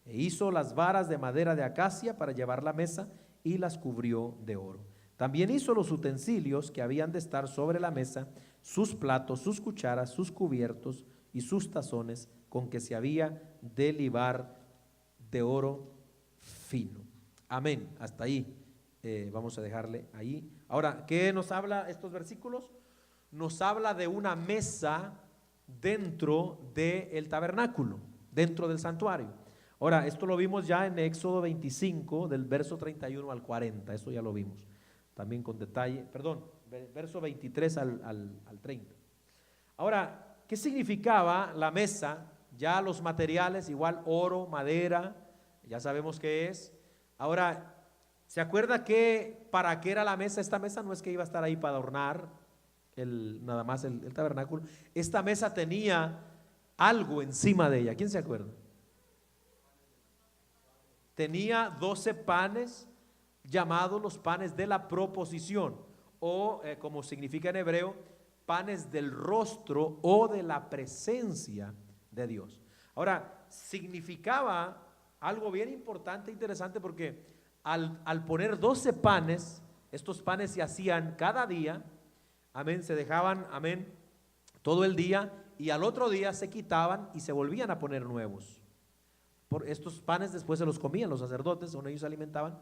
S1: E hizo las varas de madera de acacia para llevar la mesa y las cubrió de oro. También hizo los utensilios que habían de estar sobre la mesa, sus platos, sus cucharas, sus cubiertos y sus tazones, con que se había de libar de oro fino. Amén. Hasta ahí vamos a dejarle ahí. Ahora, ¿qué nos habla estos versículos? Nos habla de una mesa dentro del tabernáculo, dentro del santuario. Ahora, esto lo vimos ya en Éxodo 25, del verso 31 al 40, eso ya lo vimos, también con detalle, perdón, verso 23 al 30. Ahora, ¿qué significaba la mesa? Ya los materiales, igual oro, madera, ya sabemos qué es. Ahora, ¿se acuerda que para qué era la mesa? Esta mesa no es que iba a estar ahí para adornar nada más el tabernáculo. Esta mesa tenía algo encima de ella. ¿Quién se acuerda? Tenía 12 panes llamados los panes de la proposición, o como significa en hebreo, panes del rostro o de la presencia de Dios. Ahora, significaba algo bien importante e interesante, porque al poner 12 panes, estos panes se hacían cada día, amén, se dejaban, amén, todo el día, y al otro día se quitaban y se volvían a poner nuevos. Por estos panes después se los comían los sacerdotes, con ellos se alimentaban,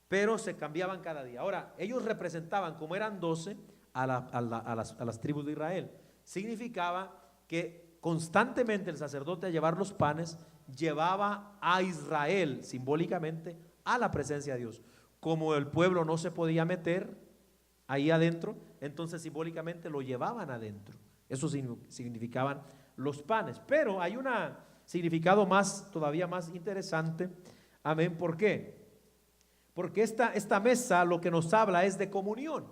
S1: pero se cambiaban cada día. Ahora, ellos representaban, como eran 12, a las tribus de Israel. Significaba que constantemente el sacerdote, al llevar los panes, llevaba a Israel simbólicamente a la presencia de Dios. Como el pueblo no se podía meter ahí adentro, entonces simbólicamente lo llevaban adentro. Eso significaban los panes. Pero hay un significado todavía más interesante. Amén. ¿Por qué? Porque esta mesa lo que nos habla es de comunión.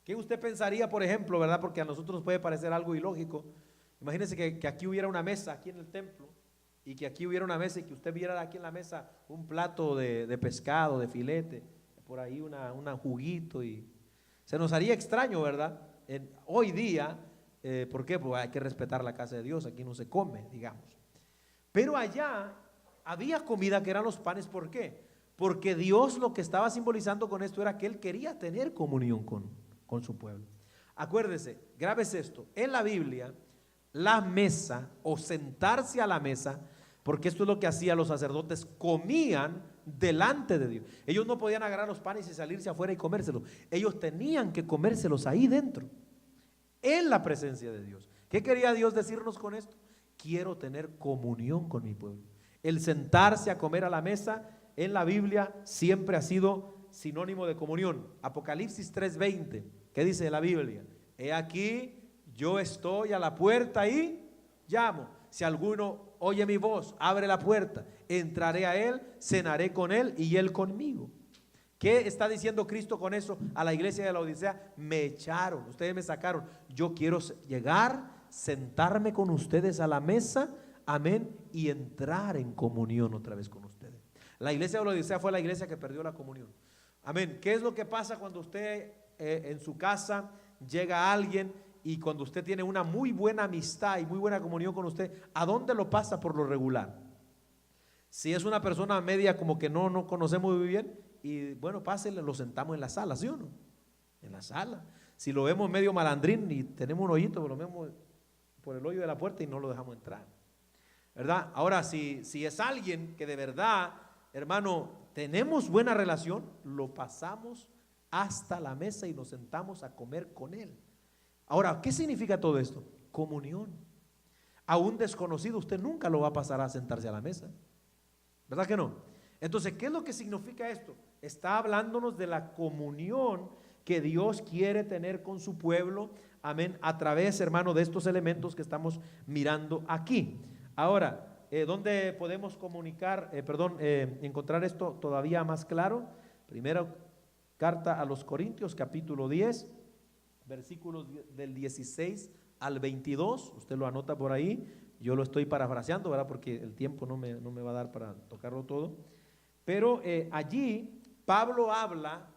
S1: ¿Qué usted pensaría, por ejemplo, verdad? Porque a nosotros nos puede parecer algo ilógico. Imagínense que aquí hubiera una mesa, aquí en el templo, y que aquí hubiera una mesa y que usted viera aquí en la mesa un plato de pescado, de filete, por ahí un juguito, y se nos haría extraño, ¿verdad? Hoy día, ¿por qué? Pues hay que respetar la casa de Dios, aquí no se come, digamos. Pero allá había comida que eran los panes. ¿Por qué? Porque Dios lo que estaba simbolizando con esto era que Él quería tener comunión con su pueblo. Acuérdese, grábese esto, en la Biblia, la mesa o sentarse a la mesa, porque esto es lo que hacían los sacerdotes, comían delante de Dios. Ellos no podían agarrar los panes y salirse afuera y comérselos. Ellos tenían que comérselos ahí dentro, en la presencia de Dios. ¿Qué quería Dios decirnos con esto? Quiero tener comunión con mi pueblo. El sentarse a comer a la mesa en la Biblia siempre ha sido sinónimo de comunión. Apocalipsis 3:20, ¿qué dice la Biblia? He aquí, yo estoy a la puerta y llamo. Si alguno oye mi voz, abre la puerta, entraré a él, cenaré con él y él conmigo. ¿Qué está diciendo Cristo con eso a la iglesia de la Odisea? Me echaron, ustedes me sacaron. Yo quiero llegar, sentarme con ustedes a la mesa, amén, y entrar en comunión otra vez con ustedes. La iglesia de la Odisea fue la iglesia que perdió la comunión. Amén. ¿Qué es lo que pasa cuando usted en su casa llega alguien y cuando usted tiene una muy buena amistad y muy buena comunión con usted? ¿A dónde lo pasa por lo regular? Si es una persona media como que no conocemos muy bien, y bueno, pásele, lo sentamos en la sala, ¿sí o no? En la sala. Si lo vemos medio malandrín y tenemos un hoyito, pues lo vemos por el hoyo de la puerta y no lo dejamos entrar, ¿verdad? Ahora, si es alguien que de verdad, hermano, tenemos buena relación, lo pasamos hasta la mesa y nos sentamos a comer con él. Ahora, ¿qué significa todo esto? Comunión. A un desconocido usted nunca lo va a pasar a sentarse a la mesa, ¿verdad que no? Entonces, ¿qué es lo que significa esto? Está hablándonos de la comunión que Dios quiere tener con su pueblo, amén, a través, hermano, de estos elementos que estamos mirando aquí. Ahora, ¿dónde podemos encontrar esto todavía más claro? Primera carta a los Corintios, capítulo 10, versículos del 16 al 22, usted lo anota por ahí, yo lo estoy parafraseando, ¿verdad? Porque el tiempo no me va a dar para tocarlo todo, pero allí Pablo habla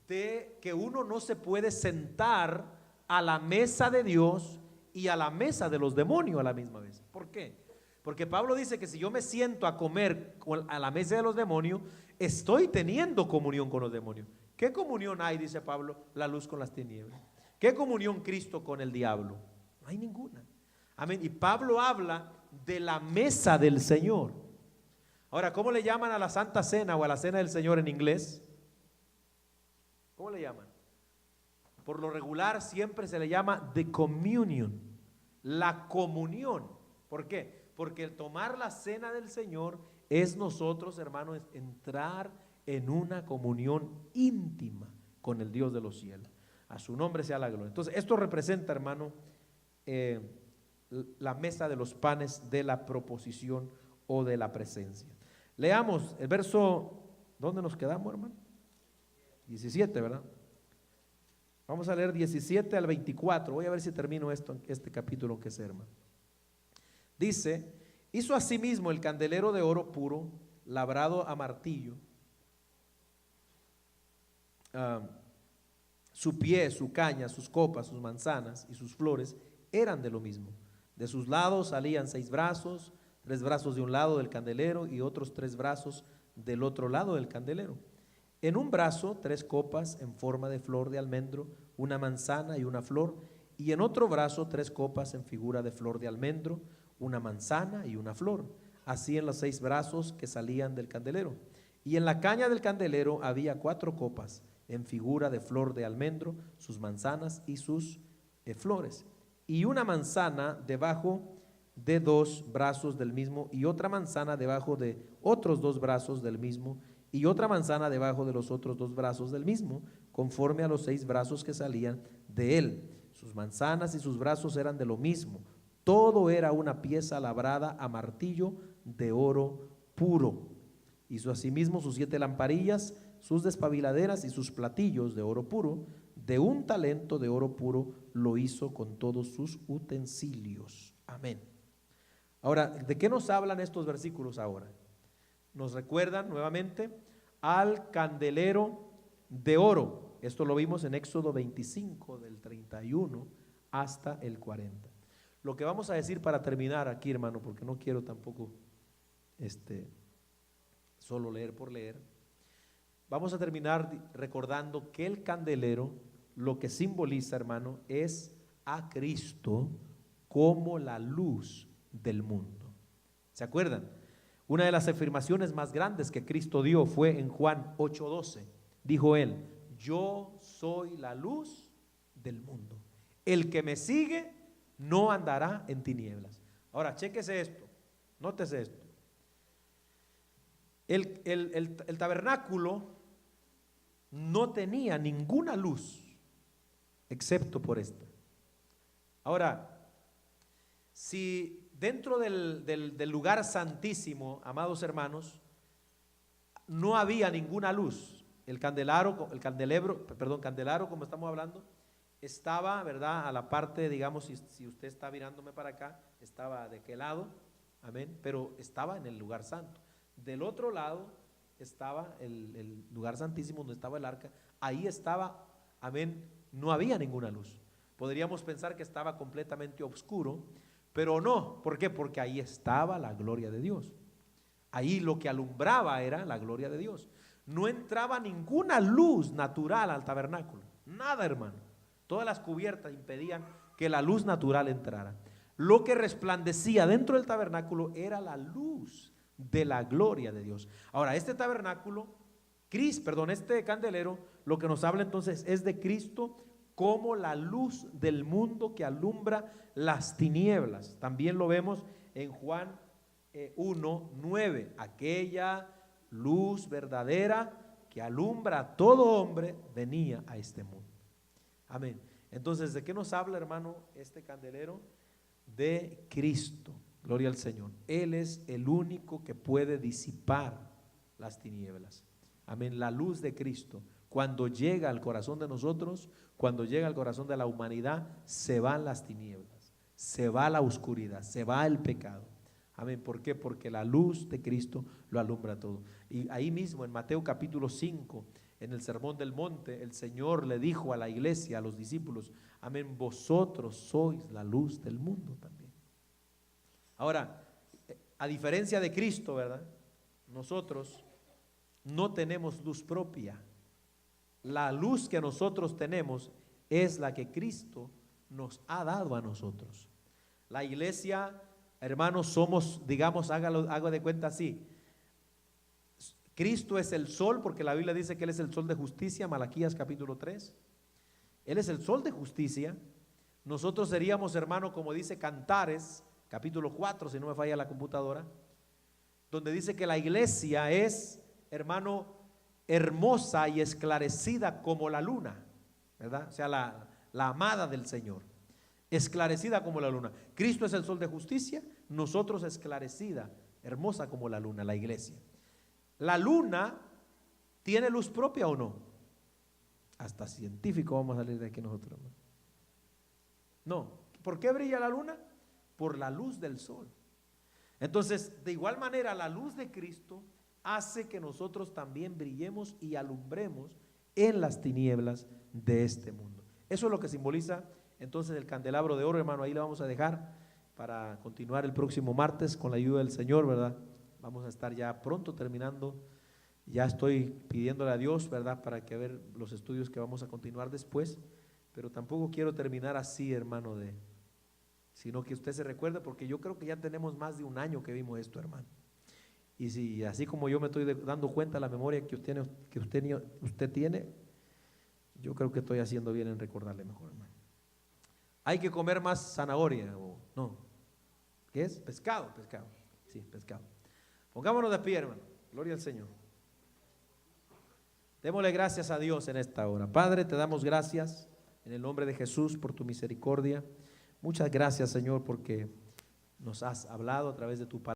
S1: de que uno no se puede sentar a la mesa de Dios y a la mesa de los demonios a la misma vez. ¿Por qué? Porque Pablo dice que si yo me siento a comer a la mesa de los demonios, estoy teniendo comunión con los demonios. ¿Qué comunión hay, dice Pablo? La luz con las tinieblas. ¿Qué comunión Cristo con el diablo? No hay ninguna. Amén. Y Pablo habla de la mesa del Señor. Ahora, ¿cómo le llaman a la Santa Cena o a la Cena del Señor en inglés? ¿Cómo le llaman? Por lo regular siempre se le llama the communion, la comunión. ¿Por qué? Porque el tomar la cena del Señor es nosotros, hermanos, entrar en una comunión íntima con el Dios de los cielos. A su nombre sea la gloria. Entonces, esto representa, hermano, la mesa de los panes de la proposición o de la presencia. Leamos el verso, ¿dónde nos quedamos, hermano? 17, ¿verdad? Vamos a leer 17 al 24. Voy a ver si termino este capítulo que es, hermano. Dice: hizo asimismo el candelero de oro puro, labrado a martillo. Su pie, su caña, sus copas, sus manzanas y sus flores eran de lo mismo. De sus lados salían 6 brazos, 3 brazos de un lado del candelero y otros 3 brazos del otro lado del candelero. En un brazo 3 copas en forma de flor de almendro, una manzana y una flor, y en otro brazo 3 copas en figura de flor de almendro, una manzana y una flor, así en los 6 brazos que salían del candelero. Y en la caña del candelero había 4 copas en figura de flor de almendro, sus manzanas y sus flores, y una manzana debajo de 2 brazos del mismo, y otra manzana debajo de otros 2 brazos del mismo, y otra manzana debajo de los otros 2 brazos del mismo, conforme a los 6 brazos que salían de él. Sus manzanas y sus brazos eran de lo mismo. Todo era una pieza labrada a martillo de oro puro. Hizo asimismo sus 7 lamparillas, sus despabiladeras y sus platillos de oro puro. De un talento de oro puro lo hizo con todos sus utensilios. Amén. Ahora, ¿de qué nos hablan estos versículos ahora? Nos recuerdan nuevamente al candelero de oro. Esto lo vimos en Éxodo 25, del 31 hasta el 40. Lo que vamos a decir para terminar aquí, hermano, porque no quiero tampoco solo leer por leer. Vamos a terminar recordando que el candelero lo que simboliza, hermano, es a Cristo como la luz del mundo. ¿Se acuerdan? Una de las afirmaciones más grandes que Cristo dio fue en Juan 8:12. Dijo él: yo soy la luz del mundo. El que me sigue no andará en tinieblas. Ahora, chéquese esto, nótese esto. El tabernáculo no tenía ninguna luz excepto por esta. Ahora, si dentro del lugar santísimo, amados hermanos, no había ninguna luz, candelero, como estamos hablando, estaba, ¿verdad? A la parte, digamos, si usted está mirándome para acá, estaba de qué lado, amén, pero estaba en el lugar santo. Del otro lado estaba el lugar santísimo donde estaba el arca, ahí estaba, amén, no había ninguna luz. Podríamos pensar que estaba completamente oscuro, pero no. ¿Por qué? Porque ahí estaba la gloria de Dios. Ahí lo que alumbraba era la gloria de Dios. No entraba ninguna luz natural al tabernáculo, nada, hermano. Todas las cubiertas impedían que la luz natural entrara. Lo que resplandecía dentro del tabernáculo era la luz de la gloria de Dios. Ahora, este tabernáculo, este candelero, lo que nos habla entonces es de Cristo como la luz del mundo que alumbra las tinieblas. También lo vemos en Juan 1:9, aquella luz verdadera que alumbra a todo hombre venía a este mundo. Amén. Entonces, ¿de qué nos habla, hermano, este candelero? De Cristo. Gloria al Señor. Él es el único que puede disipar las tinieblas. Amén. La luz de Cristo, cuando llega al corazón de nosotros, cuando llega al corazón de la humanidad, se van las tinieblas, se va la oscuridad, se va el pecado. Amén. ¿Por qué? Porque la luz de Cristo lo alumbra todo. Y ahí mismo en Mateo capítulo 5, en el Sermón del Monte, el Señor le dijo a la iglesia, a los discípulos, amén, vosotros sois la luz del mundo también. Ahora, a diferencia de Cristo, ¿verdad? Nosotros no tenemos luz propia. La luz que nosotros tenemos es la que Cristo nos ha dado a nosotros. La iglesia, hermanos, somos, digamos, haga de cuenta así. Cristo es el sol, porque la Biblia dice que Él es el sol de justicia, Malaquías capítulo 3. Él es el sol de justicia. Nosotros seríamos, hermano, como dice Cantares, capítulo 4, si no me falla la computadora, donde dice que la iglesia es, hermano, hermosa y esclarecida como la luna, ¿verdad? O sea, la amada del Señor, esclarecida como la luna. Cristo es el sol de justicia, nosotros esclarecida, hermosa como la luna, la iglesia. La luna tiene luz propia o no. Hasta científico vamos a salir de aquí nosotros. No. ¿Por qué brilla la luna? Por la luz del sol. Entonces, de igual manera, la luz de Cristo hace que nosotros también brillemos y alumbremos en las tinieblas de este mundo. Eso es lo que simboliza entonces el candelabro de oro, hermano. Ahí le vamos a dejar para continuar el próximo martes con la ayuda del Señor, ¿verdad? Vamos a estar ya pronto terminando. Ya estoy pidiéndole a Dios, ¿verdad? Para que ver los estudios que vamos a continuar después. Pero tampoco quiero terminar así, hermano, sino que usted se recuerde, porque yo creo que ya tenemos más de un año que vimos esto, hermano. Y si así como yo me estoy dando cuenta de la memoria que usted tiene, yo creo que estoy haciendo bien en recordarle mejor, hermano. Hay que comer más zanahoria, o no. ¿Qué es? Pescado. Sí, pescado. Pongámonos de pie, hermano. Gloria al Señor. Démosle gracias a Dios en esta hora. Padre, te damos gracias en el nombre de Jesús por tu misericordia. Muchas gracias, Señor, porque nos has hablado a través de tu palabra.